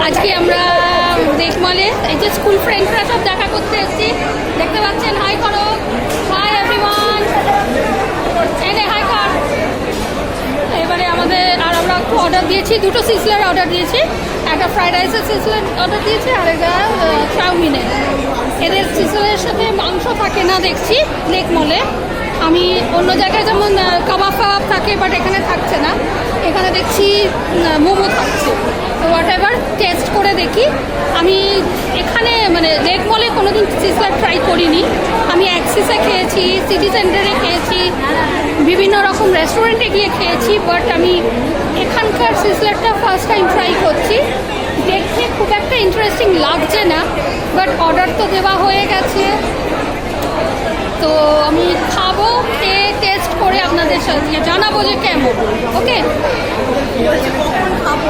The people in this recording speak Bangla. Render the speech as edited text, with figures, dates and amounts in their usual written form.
আজকে আমরা দেখমলে এই যে স্কুল ফ্রেন্ডরা সব দেখা করতে এসেছি, দেখতে পাচ্ছেন। হাই করো, হাই এভরিওয়ান, এনে হাই কর। এবারে আমাদের আর আমরা একটু অর্ডার দিয়েছি, দুটো সিসলার অর্ডার দিয়েছি, একটা ফ্রাইড রাইসের সিসলার অর্ডার দিয়েছি আর একটা চাউমিনের। এদের সিসলারের সাথে মাংস থাকে না দেখছি দেখমলে। আমি অন্য জায়গায় যেমন কাবাব ফাবাব থাকে, বাট এখানে থাকছে না। এখানে দেখছি মোমো থাকছে। তো হোয়াট এভার, টেস্ট করে দেখি। আমি এখানে মানে লেক মলে কোনোদিন সিসলার ট্রাই করিনি। আমি অ্যাক্সিসে খেয়েছি, সিটি সেন্টারে খেয়েছি, বিভিন্ন রকম রেস্টুরেন্টে গিয়ে খেয়েছি, বাট আমি এখানকার সিসলারটা ফার্স্ট টাইম ট্রাই করছি। দেখতে খুব একটা ইন্টারেস্টিং লাগছে না, বাট অর্ডার তো দেওয়া হয়ে গেছে। তো আমি খাবো, খেয়ে টেস্ট করে আপনাদের সাথে জানাবো যে কেমন। ওকে, কখন খাবো,